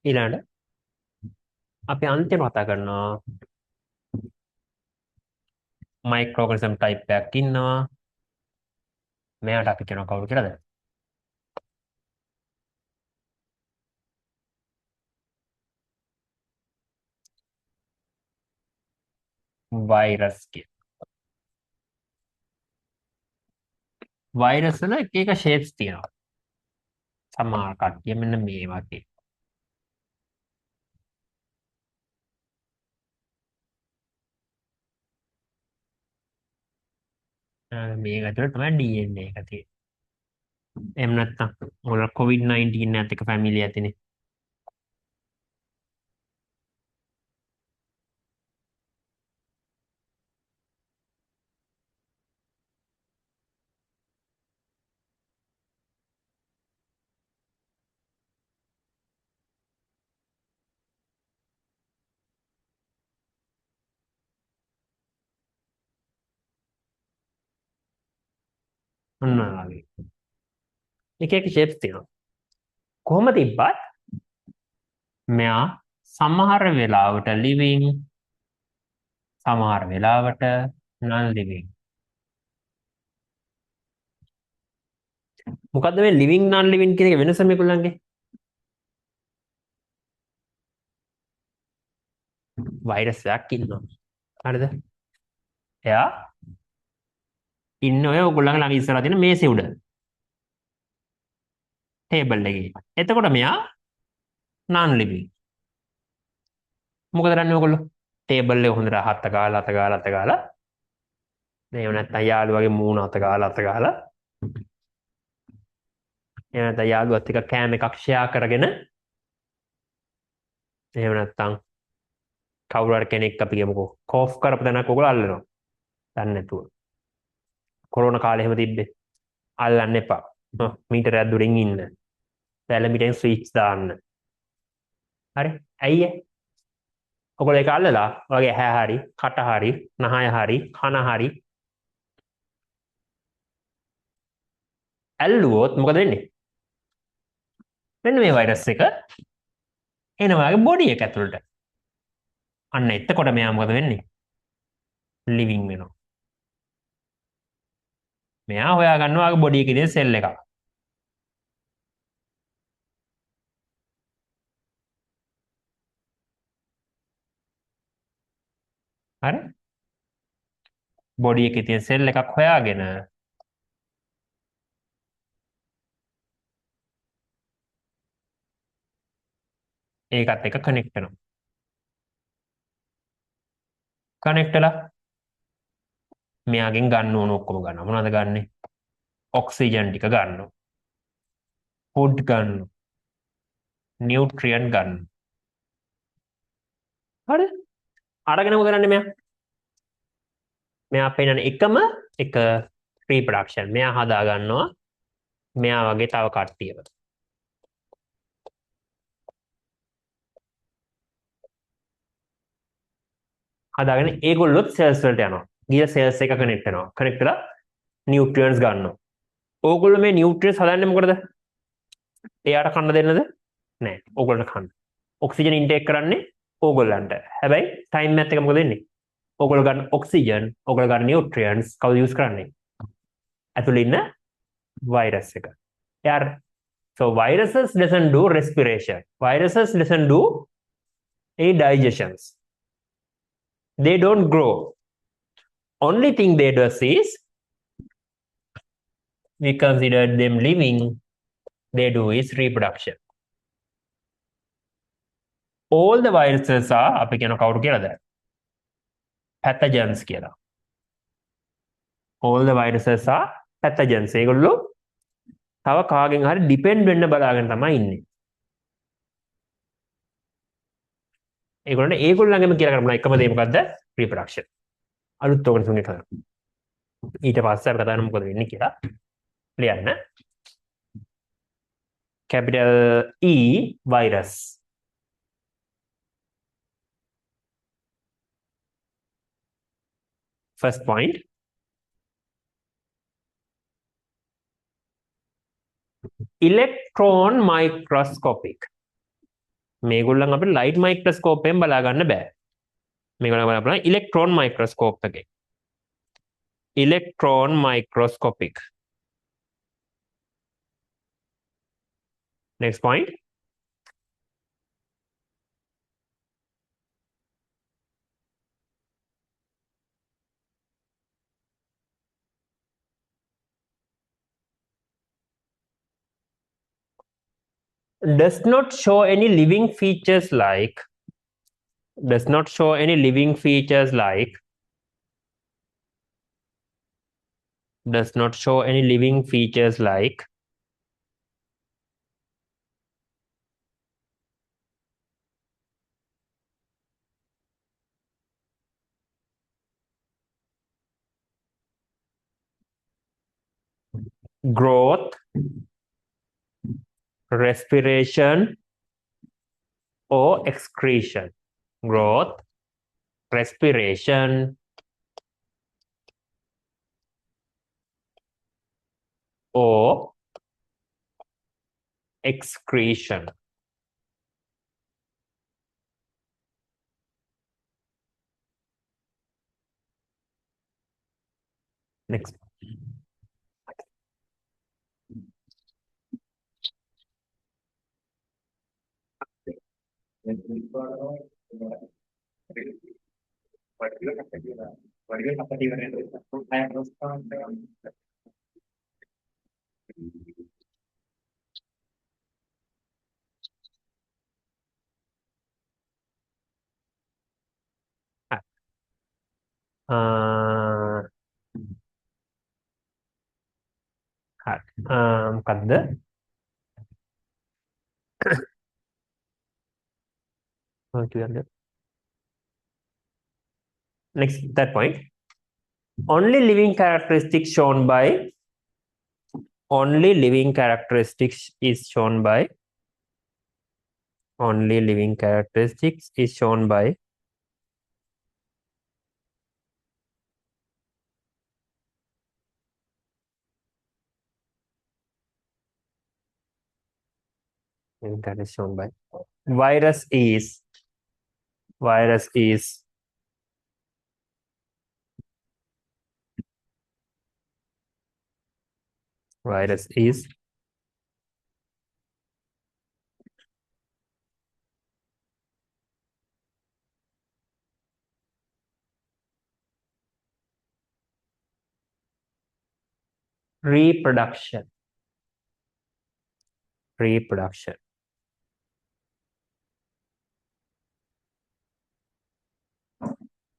ඊළඟට අපි අන්තිම කතා කරනවා මයික්‍රෝ ඔර්ගනිසම් ටයිප් එකක් ඉන්නවා. මෙයාට අපි කියනවා කවුරු කියලාද? වෛරස් කිය. වෛරස් වල එක එක ෂේප්ස් තියෙනවා. සමහර කට්ටිය මෙන්න මේ වගේ. මේක ඇතුළේ තමයි DNA එක තියෙන්නේ. එහෙම නැත්නම් ඔයාලා COVID-19 නැත් එක ෆැමිලි ඇතිනේ. ඔන්න ඔය වගේ. එක එක shapes තියෙනවා. කොහොම තිබ්බත් මෙයා සමහර වෙලාවට living සමහර වෙලාවට non living. මොකද්ද මේ living non living කියන එක වෙනස මේගොල්ලන්ගේ? වෛරස් එකක් ඉන්නවා. හරිද? එයා ඉන්න ඔය ඔයගොල්ලන්ගේ ළඟ ඉස්සරහා තියෙන මේසේ උඩ ටේබල් එකේ. එතකොට මෙයා non living. මොකද කරන්නේ ඔයගොල්ලෝ? ටේබල් එක හොඳට අත ගාලා එහෙම නැත්නම් යාළුවගේ මූණ අත ගාලා එහෙම නැත්නම් යාළුවත් එක්ක කෑම එකක් ෂෙයා කරගෙන එහෙම නැත්නම් කවුරු හරි කෙනෙක් අපි කියමුකෝ කෝෆ් කරපු තැනක් ඔයගොල්ලෝ අල්ලනවා. දන්නේ නැතුව. කොරෝනා කාලේ එහෙම තිබ්බේ. අල්ලන්න එපා. මීටරයක් දුරින් ඉන්න. සැලමිටෙන් ස්විච් දාන්න. හරි? ඇයි ඒ? ඔයගොල්ලෝ ඒක අල්ලලා ඔයගේ ඇහැ හරි, කට හරි, නහය හරි, කන හරි ඇල්ලුවොත් මොකද වෙන්නේ? මෙන්න මේ වෛරස් එක එනවා බොඩි එක ඇතුළට. අන්න එතකොට මෙයා මොකද වෙන්නේ? ලිවිං වෙනවා. මෙයා හොයා ගන්නවා ආගේ බොඩි එකේ තියෙන සෙල් එකක්. හරි? බොඩි එකේ තියෙන සෙල් එකක් හොයාගෙන ඒකත් එක්ක කනෙක්ට් වෙනවා. කනෙක්ට් වෙලා මෙයාගෙන් ගන්න ඕන ඔක්කොම ගන්නවා. මොනවද ගන්නෙ? ඔක්සිජන් ටික ගන්නවා. ෆුඩ් ගන්නවා. නියුට්‍රියන්ට් ගන්නවා. හරි? අරගෙන මොකද කරන්නේ මෙයා? මෙයා පේන එකම එක රීප්‍රොඩක්ෂන්. මෙයා හදා ගන්නවා මෙයා වගේ තව කට්ටියව. හදාගෙන ඒගොල්ලොත් සෙල්ස් වලට යනවා. ගිය සෙල්ස් එක කනෙක්ට් වෙනවා. කනෙක්ට් වෙලා නියුට්‍රියන්ට්ස් ගන්නවා. ඕගොල්ලෝ මේ නියුට්‍රියන්ට්ස් හදන්නේ මොකටද? එයාට කන්න දෙන්නද? නෑ. ඕගොල්ලන්ට කන්න. ඔක්සිජන් ඉන්ටේක් කරන්නේ ඕගොල්ලන්ට. හැබැයි ටයිම් එකත් එක මොකද වෙන්නේ? ඕගොල්ලෝ ගන්න ඔක්සිජන්, ඕගොල්ලෝ ගන්න නියුට්‍රියන්ට්ස් කවුද යූස් කරන්නේ? ඇතුළේ ඉන්න වෛරස් එක. එයාට so viruses doesn't do respiration. Viruses doesn't do any digestions. They don't grow. Only thing they does is we consider them living. They do is reproduction. All the viruses are අපි කියන කවුරු කියලාද? Pathogens කියලා. All the viruses are pathogens. ඒගොල්ලෝ තව කාගෙන් හරි depend වෙන්න බලාගෙන තමයි ඉන්නේ. ඒගොල්ලන්ගෙම කියලා කරමුනා එකම දේ මොකද්ද? reproduction. අලුත් organism එක. ඊට පස්සේ අපි කතා කරමු මොකද වෙන්නේ කියලා. ලියන්න. capital E virus. First point. Electron microscopic. මේගොල්ලන් අපිට light microscope එකෙන් බලා ගන්න බෑ. මේගොල්ලන් බලන්න පුළුවන් electron microscope එකේ. Electron microscopic. Next point. does not show any living features like does not show any living features like does not show any living features like growth, respiration, or excretion. Growth, respiration, or excretion. Next. මොකක්ද next that point only living characteristics shown by only living characteristics is shown by only living characteristics is shown by that is shown by virus is virus is virus is reproduction reproduction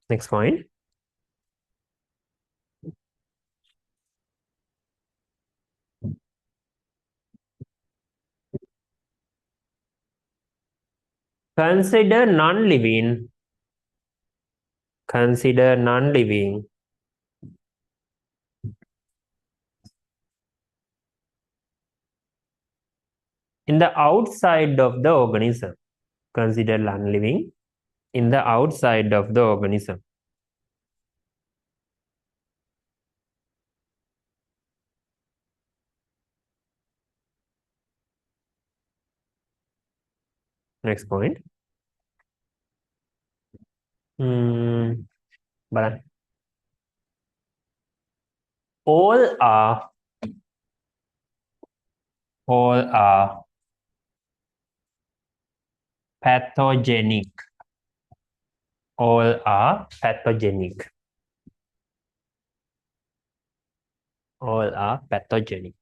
next point consider non-living in the outside of the organism. Consider non-living in the outside of the organism. Next point. But all are pathogenic. All are pathogenic. All are pathogenic.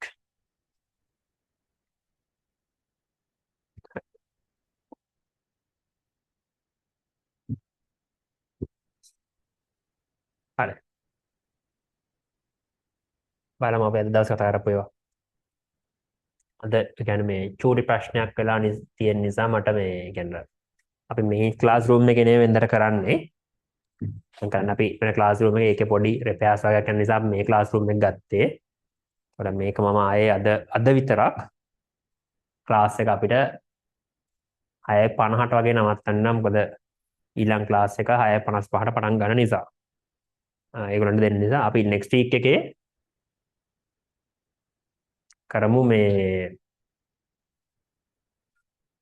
හරි. බලමු අපි අද දවස් කතා කරපු ඒවා. අද කියන්නේ මේ චූටි ප්‍රශ්නයක් වෙලා තියෙන නිසා මට මේ කියන්නේ අපි මේ ක්ලාස් රූම් එකේ නේ වෙන්දර කරන්නේ. දැන් අපි වෙන ක්ලාස් රූම් එකේ ඒකේ පොඩි රිපෙයාර්ස් වගේ කරන නිසා මේ ක්ලාස් රූම් එක ගත්තේ. ඒකට මේක මම ආයේ අද විතරක් ක්ලාස් එක අපිට 6:50ට වගේ නවත්තන්නම්. මොකද ඊළඟ ක්ලාස් එක 6:55ට පටන් ගන්න නිසා. ඒගොල්ලන්ට දෙන්න නිසා අපි next week එකේ කරමු මේ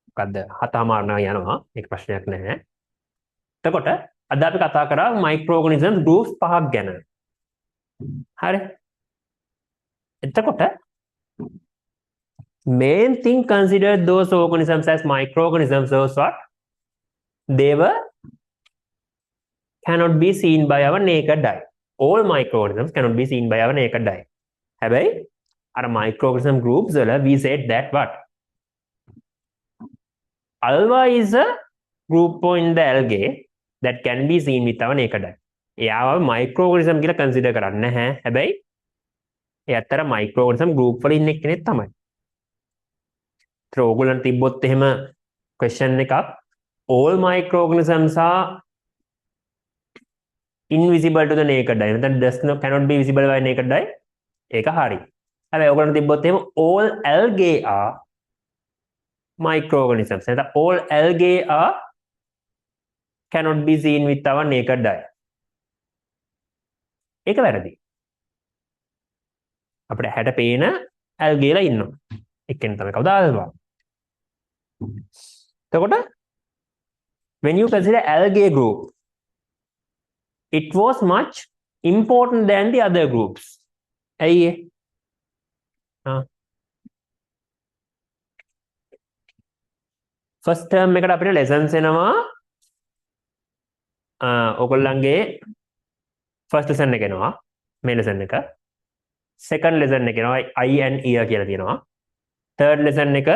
මොකද්ද 7:00 යනවා. මේක ප්‍රශ්නයක් නැහැ. එතකොට අද අපි කතා කරා මයික්‍රෝ ඕගනිසම්ස් groups 5ක් ගැන. හරි. එතකොට main thing consider those organisms as microorganisms was what they were cannot be seen by our naked eye. All microorganisms cannot be seen by our naked eye. හැබැයි අර microorganism groups වල we said that what Alva is a group in the algae that can be seen with our naked eye. එයාව microorganism කියලා consider කරන්නේ නැහැ. හැබැයි ඒ අතර microorganism group වල ඉන්න කෙනෙක් තමයි. ඒතර ඕගොල්ලන්ට තිබ්බොත් එහෙම question එකක් all microorganisms are invisible to the naked eye. නැත්නම් cannot be visible by naked eye. ඒක හරි. හැබැයි ඔයගොල්ලන්ට තිබ්බොත් එහෙම all algae are microorganisms. නැත්නම් all algae are cannot be seen with our naked eye. ඒක වැරදි. අපිට හැට පේන algae ලා ඉන්නවා. එක්කෙනෙක් තමයි කවුද alva. එතකොට when you consider algae group, it was much important than the other groups. ඇයි ඒ? first term එකට අපිට lessons එනවා ඔයගොල්ලන්ගේ first lesson එක එනවා මේ lesson එක second lesson එක එනවා eye and ear කියලා තියෙනවා third lesson එක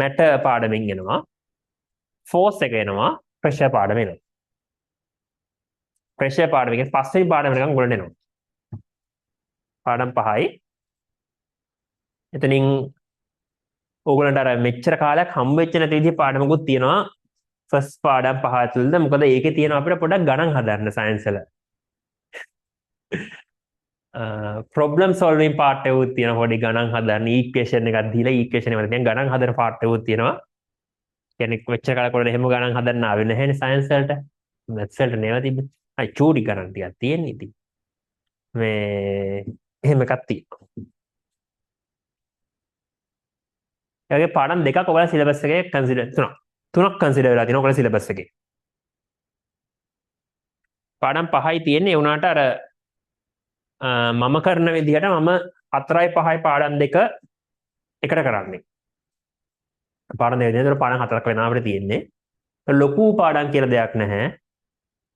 matter පාඩමින් එනවා fourth එක එනවා pressure පාඩම එනවා pressure පාඩම එකෙන් පස්වෙනි පාඩම එකක් ඔයගොල්ලන්ට එනවා පාඩම් 5යි එතනින් ඕගොල්ලන්ට අර මෙච්චර කාලයක් හම්බ වෙච්ච නැති විදිහේ පාඩමකුත් තියෙනවා ෆස්ට් පාඩම් 5 ඇතුළත මොකද ඒකේ තියෙනවා අපිට පොඩ්ඩක් ගණන් හදන්න සයන්ස් වල ප්‍රොබ්ලම් සෝල්වින් පාර්ට් එකකුත් තියෙනවා පොඩි ගණන් හදන්න ඊක්වේෂන් එකක් දීලා ඊක්වේෂන් වල තියෙන ගණන් හදන පාර්ට් එකකුත් තියෙනවා කියන්නේ මෙච්චර කාලයක් වල එහෙම ගණන් හදන්න ආවෙ නැහැනේ සයන්ස් වලට මැත්ස් වලට නේව තිබ්බේ අයි චූටි ගණන් ටිකක් තියෙන්නේ ඉතින් මේ එහෙම එකක් තියෙනවා ඒගේ පාඩම් දෙකක් ඔයාලා සිලබස් එකේ කන්සිඩර් තුනක් කන්සිඩර් වෙලා තියෙනවා ඔයාලා සිලබස් එකේ. පාඩම් 5යි තියෙන්නේ ඒ වුණාට අර මම කරන විදිහට මම 4යි 5යි පාඩම් දෙක එකට කරන්නේ. පාඩම් දෙක විදිහට පාඩම් 4ක් වෙනවා අපිට තියෙන්නේ. ලොකු පාඩම් කියලා දෙයක් නැහැ.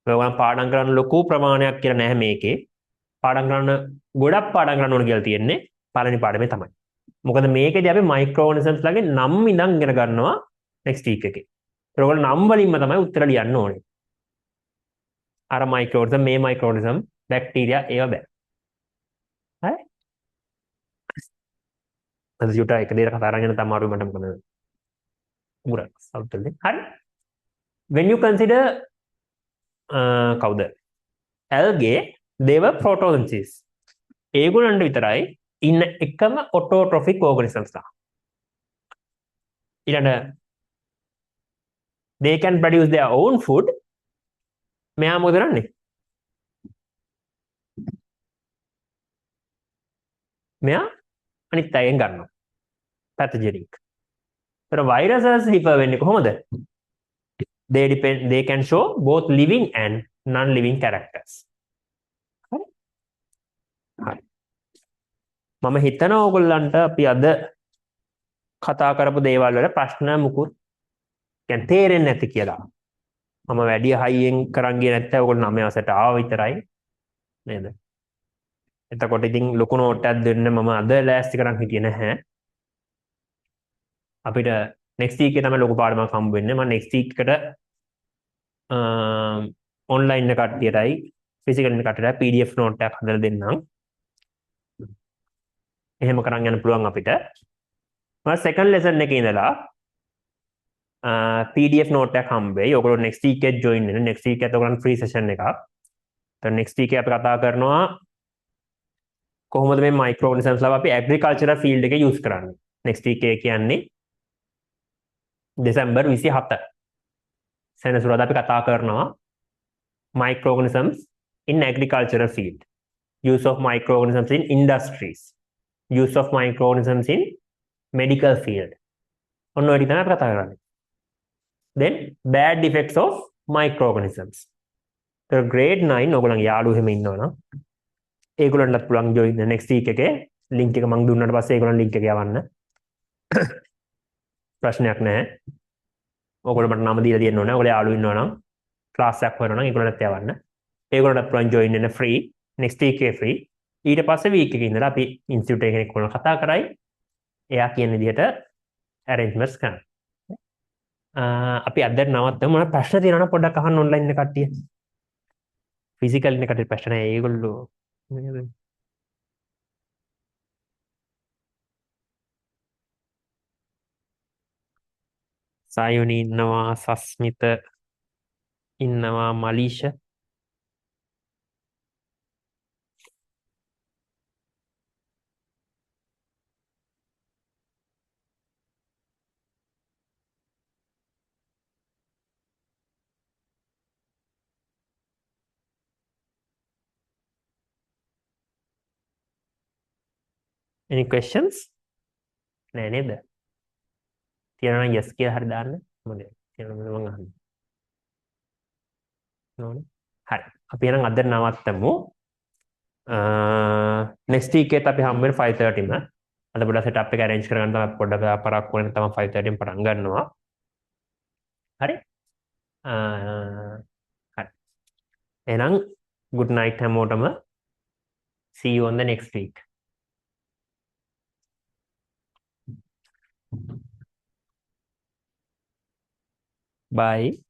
ඔයගොල්ලන් පාඩම් කරන්න ලොකු ප්‍රමාණයක් කියලා නැහැ මේකේ. පාඩම් කරන්න ගොඩක් පාඩම් කරන්න ඕන කියලා තියෙන්නේ පළවෙනි පාඩමේ තමයි. මොකද මේකේදී අපි මයික්‍රෝऑර්ගනිසම්ස් ලගේ නම් ඉඳන් ඉගෙන ගන්නවා next week එකේ. ඒක ඔයගොල්ලෝ නම් වලින්ම තමයි උත්තර ලියන්න ඕනේ. අර මයික්‍රෝऑර්ගනිසම් මේ මයික්‍රෝऑර්ගනිසම් බැක්ටීරියා ඒවා බෑ. හරි? අද යුට එක දෙයක් කතා කරගෙන තමයි අරුයි මට මොකද? උගුරක් සවුත්ල්ලේ. හරි? When you consider කවුද? algae they were protozoosis. ඒගොල්ලන්ට විතරයි ඉන්න එකම autotrophic organisms ලා. ඊළඟ they can produce their own food. මෙයා මොකද කරන්නේ? මෙයා අනිත් අයගෙන් ගන්නවා. pathogenic. ඒතර viruses differ වෙන්නේ කොහොමද? They can show both living and non-living characters. හරි? හරි. මම හිතනවා ඕගොල්ලන්ට අපි අද කතා කරපු දේවල් වල ප්‍රශ්න මුකුත් දැන් තේරෙන්නේ නැති කියලා. මම වැඩි හයියෙන් කරන් ගියේ නැත්නම් ඕගොල්ලෝ 9 වසරට ආව විතරයි නේද? එතකොට ඉතින් ලොකු නෝට් එකක් දෙන්න මම අද ලෑස්ති කරන් හිටියේ නැහැ. අපිට next week එකේ තමයි ලොකු පාඩමක් හම්බ වෙන්නේ. මම next week එකට online එක කට්ටියටයි physical එක කට්ටියට PDF note එකක් හදලා දෙන්නම්. එහෙම කරන් යන්න පුළුවන් අපිට. මම second lesson එකේ ඉඳලා PDF note එකක් හම්බ වෙයි. ඔයගොල්ලෝ next week එකේ join වෙන්න. next week එකත් ඔයගොල්ලන් free session එකක්. then next week එකේ අපි කතා කරනවා කොහොමද මේ microorganisms ලා අපි agricultural field එකේ use කරන්නේ. next week එකේ කියන්නේ දෙසැම්බර් 27. සෙනසුරාදා අපි කතා කරනවා microorganisms in agricultural field. use of microorganisms in industries. use of microorganisms in medical field. ඔන්න ඔය ටික තමයි අපි කතා කරන්නේ. then bad effects of microorganisms. the grade 9 ඔයගොල්ලන්ගේ යාළුවෝ එහෙම ඉන්නවනම් ඒගොල්ලන්ටත් පුළුවන් join the next week එකේ link එක මම දුන්නාට පස්සේ ඒගොල්ලන් link එක යවන්න. ප්‍රශ්නයක් නැහැ. ඔයගොල්ලෝ මට නම දීලා දෙන්න ඕනේ. ඔයගොල්ලෝ යාළුවෝ ඉන්නවනම් class එකක් හොයනවා නම් ඒගොල්ලන්ට යවන්න. ඒගොල්ලන්ටත් පුළුවන් join වෙන්න free. next week එකේ free. ඊට පස්සේ week එකේ ඉඳලා අපි institute එකේ කෙනෙක් කොහොමද කතා කරයි. එයා කියන විදිහට arrangements කරන්න. අපි අද නවත්තමු. මොන ප්‍රශ්න තියෙනවනම් පොඩ්ඩක් අහන්න ඔන්ලයින් එකේ කට්ටිය. ෆිසිකල් ඉන්න කට්ටිය ප්‍රශ්න නැහැ. ඒගොල්ලෝ නේද? සායුනි ඉන්නවා, සස්මිත ඉන්නවා, මලීෂ. any questions? නෑ නේද? තියෙනවා නම් yes කියලා හරි දාන්න. මොනේ? තියෙනවා මම අහන්න. නෝනේ. හරි. අපි එහෙනම් අද නවත්තමු. next week එකත් අපි හම්බ වෙන 5:30 ම. අද පොඩ්ඩක් setup එක arrange කරගන්න තමයි පොඩ්ඩක් පරක් වෙන තමයි 5:30 න් පටන් ගන්නවා. හරි? හරි. එහෙනම් good night හැමෝටම. See you on the next week. Bye.